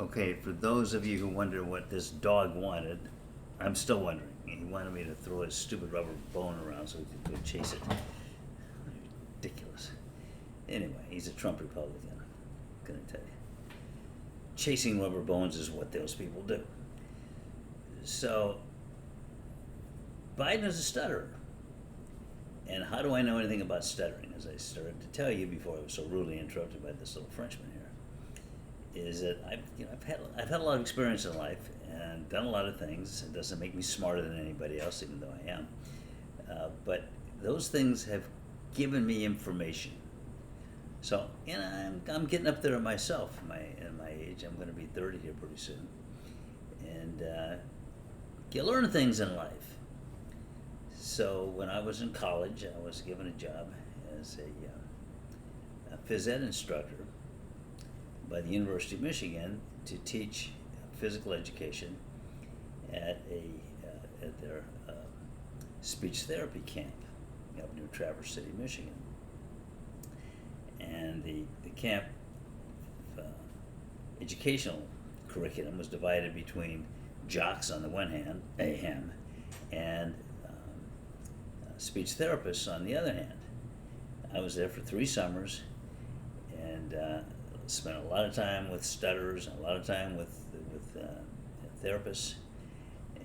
Okay, for those of you who wonder what this dog wanted, I'm still wondering. He wanted me to throw his stupid rubber bone around so he could go chase it. Ridiculous. Anyway, he's a Trump Republican. I'm gonna tell you. Chasing rubber bones is what those people do. So, Biden is a stutterer. And how do I know anything about stuttering? As I started to tell you before I was so rudely interrupted by this little Frenchman here, is that I've had a lot of experience in life and done a lot of things. It doesn't make me smarter than anybody else, even though I am. But those things have given me information. So, I'm getting up there myself. At my age, I'm going to be 30 here pretty soon, and you learn things in life. So when I was in college, I was given a job as a phys ed instructor by the University of Michigan to teach physical education at their speech therapy camp up near Traverse City, Michigan. And the camp educational curriculum was divided between jocks on the one hand, and speech therapists on the other hand. I was there for 3 summers and spent a lot of time with stutterers, a lot of time with therapists,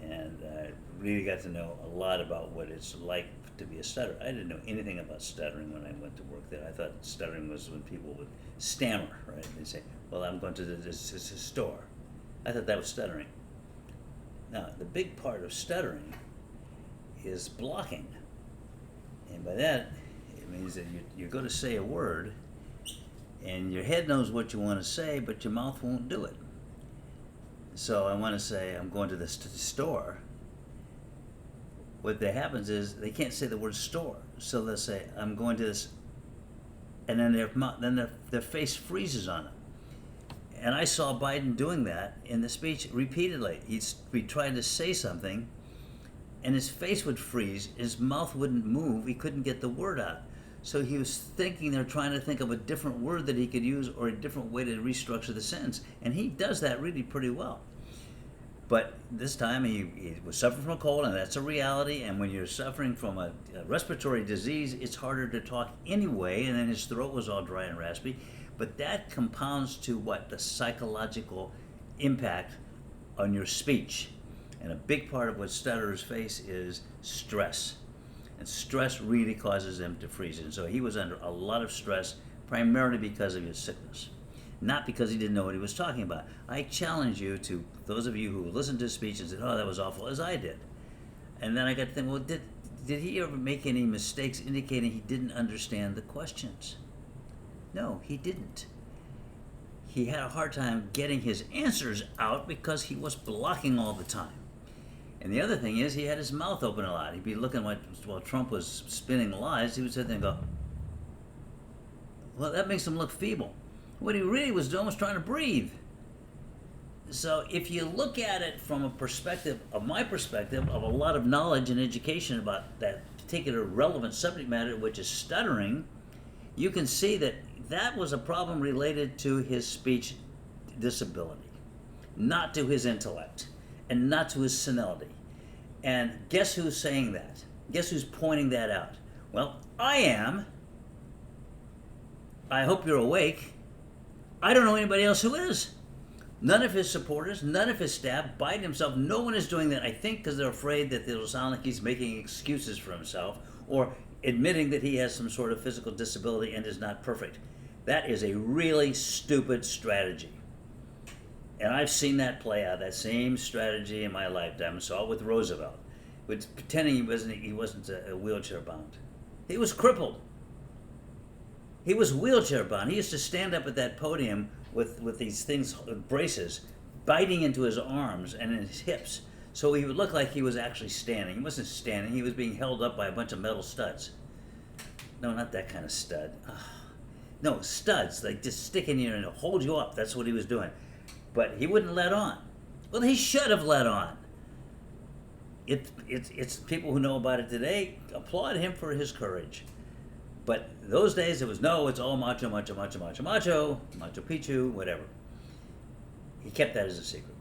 and I really got to know a lot about what it's like to be a stutterer. I didn't know anything about stuttering when I went to work there. I thought stuttering was when people would stammer, right? They'd say, well, I'm going to this store. I thought that was stuttering. Now, the big part of stuttering is blocking. And by that, it means that you're going to say a word, and your head knows what you want to say, but your mouth won't do it. So I want to say, I'm going to the store. What that happens is they can't say the word store, so they'll say, I'm going to this, and then their face freezes on them. And I saw Biden doing that in the speech repeatedly. He tried to say something, and his face would freeze, his mouth wouldn't move, he couldn't get the word out. So he was thinking they're trying to think of a different word that he could use or a different way to restructure the sentence. And he does that really pretty well. But this time he was suffering from a cold, and that's a reality. And when you're suffering from a respiratory disease, it's harder to talk anyway, and then his throat was all dry and raspy. But that compounds to what? The psychological impact on your speech. And a big part of what stutterers face is stress. And stress really causes them to freeze. And so he was under a lot of stress, primarily because of his sickness, not because he didn't know what he was talking about. I challenge you to, those of you who listened to his speech and said, oh, that was awful, as I did. And then I got to think, well, did he ever make any mistakes indicating he didn't understand the questions? No, he didn't. He had a hard time getting his answers out because he was blocking all the time. And the other thing is, he had his mouth open a lot. He'd be looking while Trump was spinning lies. He would sit there and go, well, that makes him look feeble. What he really was doing was trying to breathe. So if you look at it from a perspective, of my perspective, of a lot of knowledge and education about that particular relevant subject matter, which is stuttering, you can see that that was a problem related to his speech disability, not to his intellect, and not to his senility. And guess who's saying that? Guess who's pointing that out? Well, I am. I hope you're awake. I don't know anybody else who is. None of his supporters, none of his staff, Biden himself, no one is doing that, I think because they're afraid that it'll sound like he's making excuses for himself or admitting that he has some sort of physical disability and is not perfect. That is a really stupid strategy. And I've seen that play out, that same strategy in my lifetime. I saw it with Roosevelt, with pretending he wasn't wheelchair bound. He was crippled. He was wheelchair bound. He used to stand up at that podium with these things, braces, biting into his arms and in his hips. So he would look like he was actually standing. He wasn't standing. He was being held up by a bunch of metal studs. No, not that kind of stud. No, studs, like just stick in here and hold you up. That's what he was doing. But he wouldn't let on. Well, he should have let on. It's people who know about it today applaud him for his courage. But those days it was, no, it's all macho, macho, macho, macho, macho, Machu Picchu, whatever. He kept that as a secret.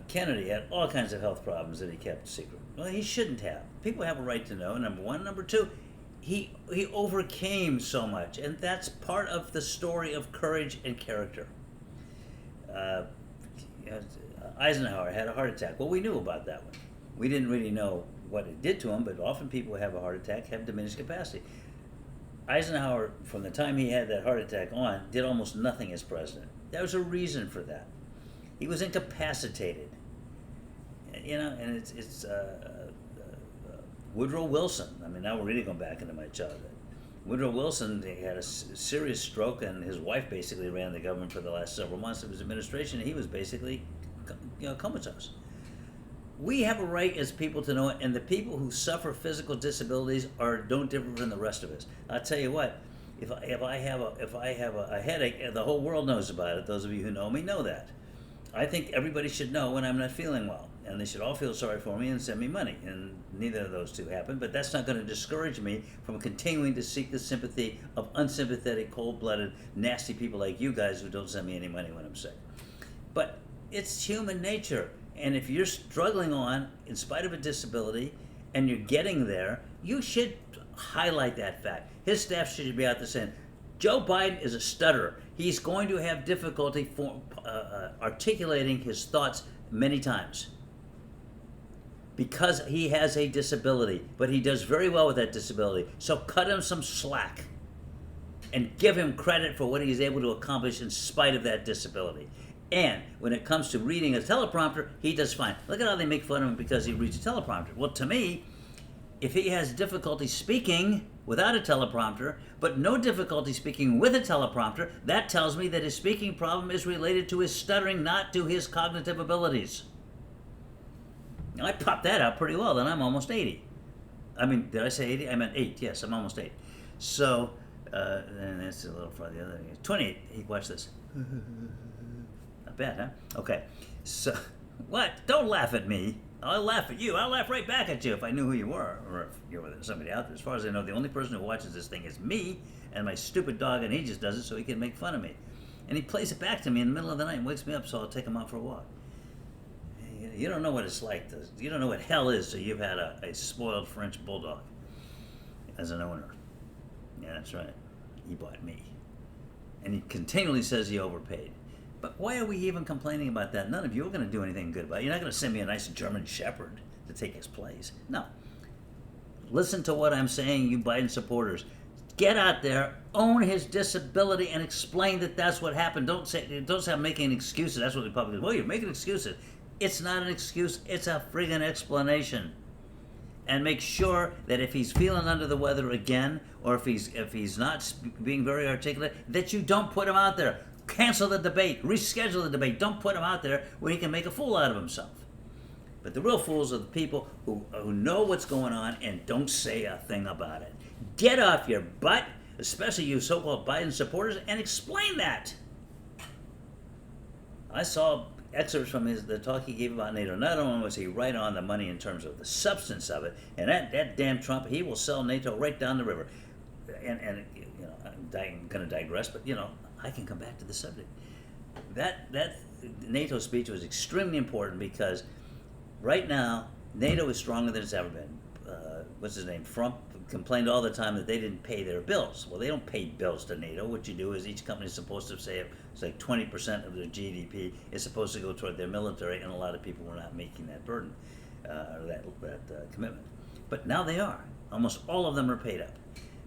Kennedy had all kinds of health problems that he kept secret. Well, he shouldn't have. People have a right to know, number one. Number two, he overcame so much, and that's part of the story of courage and character. Uh, Eisenhower had a heart attack. Well, we knew about that one. We didn't really know what it did to him, but often people who have a heart attack have diminished capacity. Eisenhower, from the time he had that heart attack on, did almost nothing as president. There was a reason for that. He was incapacitated. And it's Woodrow Wilson. I mean, now we're really going back into my childhood. Woodrow Wilson, he had a serious stroke, and his wife basically ran the government for the last several months of his administration, and he was basically, comatose. We have a right as people to know it, and the people who suffer physical disabilities don't differ from the rest of us. I'll tell you what, if I have a headache, the whole world knows about it. Those of you who know me know that. I think everybody should know when I'm not feeling well, and they should all feel sorry for me and send me money. And neither of those two happen, but that's not going to discourage me from continuing to seek the sympathy of unsympathetic, cold-blooded, nasty people like you guys who don't send me any money when I'm sick. But it's human nature. And if you're struggling on, in spite of a disability, and you're getting there, you should highlight that fact. His staff should be out there saying, Joe Biden is a stutterer. He's going to have difficulty articulating his thoughts many times because he has a disability, but he does very well with that disability. So cut him some slack and give him credit for what he's able to accomplish in spite of that disability. And when it comes to reading a teleprompter, he does fine. Look at how they make fun of him because he reads a teleprompter. Well, to me, if he has difficulty speaking without a teleprompter, but no difficulty speaking with a teleprompter, that tells me that his speaking problem is related to his stuttering, not to his cognitive abilities. Now, I popped that out pretty well, and I'm almost 80. I mean, did I say 80? I meant 8. Yes, I'm almost 8. So, and that's a little farther the other. 28. Watch this. Not bad, huh? Okay. So, what? Don't laugh at me. I'll laugh at you. I'll laugh right back at you if I knew who you were, or if you're with somebody out there. As far as I know, the only person who watches this thing is me and my stupid dog, and he just does it so he can make fun of me. And he plays it back to me in the middle of the night and wakes me up, so I'll take him out for a walk. You don't know what it's like. You don't know what hell is, so you've had a spoiled French bulldog as an owner. Yeah, that's right. He bought me. And he continually says he overpaid. But why are we even complaining about that? None of you are going to do anything good about it. You're not going to send me a nice German Shepherd to take his place. No. Listen to what I'm saying, you Biden supporters. Get out there, own his disability, and explain that that's what happened. Don't say I'm making excuses. That's what the Republicans. Well, you're making excuses. It's not an excuse. It's a friggin' explanation. And make sure that if he's feeling under the weather again, or if he's not being very articulate, that you don't put him out there. Cancel the debate. Reschedule the debate. Don't put him out there where he can make a fool out of himself. But the real fools are the people who know what's going on and don't say a thing about it. Get off your butt, especially you so-called Biden supporters, and explain that. I saw excerpts from the talk he gave about NATO. Not only was he right on the money in terms of the substance of it, and that damn Trump, he will sell NATO right down the river. And you know, I'm going to digress, but you know, I can come back to the subject. That NATO speech was extremely important because right now NATO is stronger than it's ever been. What's his name? Trump complained all the time that they didn't pay their bills. Well, they don't pay bills to NATO. What you do is each company is supposed to say it's like 20% of their GDP is supposed to go toward their military, and a lot of people were not making that burden or that commitment. But now they are. Almost all of them are paid up.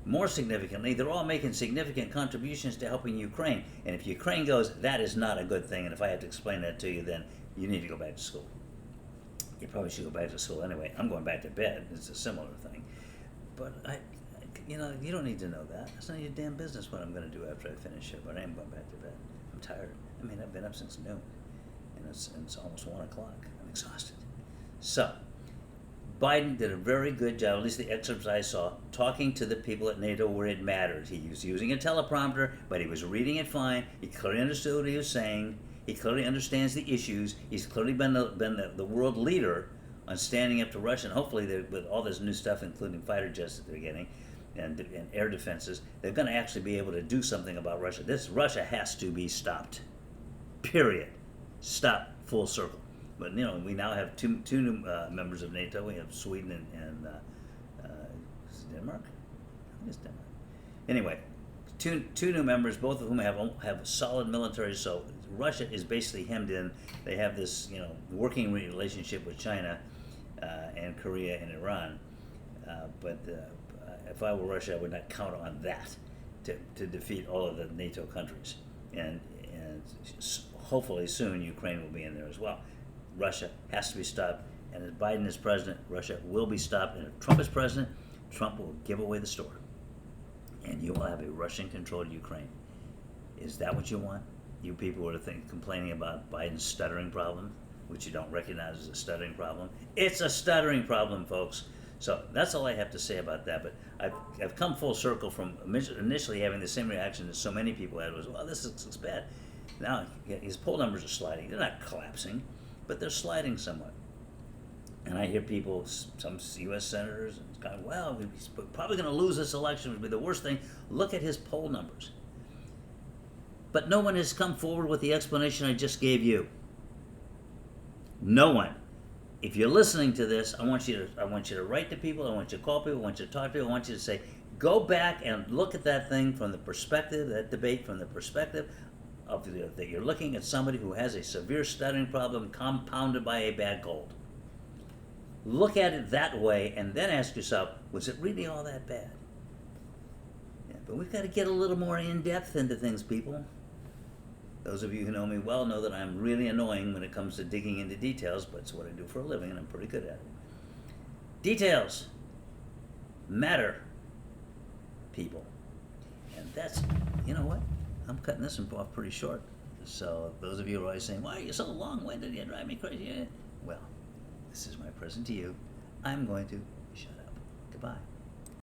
More significantly, they're all making significant contributions to helping Ukraine. And if Ukraine goes, that is not a good thing. And if I have to explain that to you, then you need to go back to school. You probably should go back to school anyway. I'm going back to bed. It's a similar thing. But you don't need to know that. It's not your damn business what I'm going to do after I finish here. But I am going back to bed. I'm tired. I mean, I've been up since noon, and it's almost 1 o'clock. I'm exhausted. So, Biden did a very good job, at least the excerpts I saw, talking to the people at NATO where it mattered. He was using a teleprompter, but he was reading it fine. He clearly understood what he was saying. He clearly understands the issues. He's clearly been the world leader on standing up to Russia, and hopefully with all this new stuff, including fighter jets that they're getting and air defenses, they're going to actually be able to do something about Russia. Russia has to be stopped. Period. stop full circle. But we now have two new members of NATO. We have Sweden and is it Denmark? I think it's Denmark. Anyway, two new members, both of whom have a solid military. So Russia is basically hemmed in. They have this working relationship with China and Korea and Iran. But if I were Russia, I would not count on that to defeat all of the NATO countries. And hopefully soon Ukraine will be in there as well. Russia has to be stopped, and as Biden is president, Russia will be stopped. And if Trump is president, Trump will give away the store, and you will have a Russian-controlled Ukraine. Is that what you want? You people who are complaining about Biden's stuttering problem, which you don't recognize as a stuttering problem. It's a stuttering problem, folks. So that's all I have to say about that. But I've come full circle from initially having the same reaction that so many people had was, well, this looks bad. Now his poll numbers are sliding. They're not collapsing, but they're sliding somewhat. And I hear people, some U.S. senators, going, well, he's probably going to lose this election. It would be the worst thing. Look at his poll numbers. But no one has come forward with the explanation I just gave you. No one. If you're listening to this, I want you to write to people. I want you to call people. I want you to talk to people. I want you to say, go back and look at that thing from the perspective, that debate from the perspective of that you're looking at somebody who has a severe stuttering problem compounded by a bad cold. Look at it that way, and then ask yourself, was it really all that bad? Yeah, but we've got to get a little more in-depth into things, people. Those of you who know me well know that I'm really annoying when it comes to digging into details, but it's what I do for a living, and I'm pretty good at it. Details matter, people. And that's, you know what? I'm cutting this one off pretty short. So those of you who are always saying, why are you so long-winded? You drive me crazy. Well, this is my present to you. I'm going to shut up. Goodbye.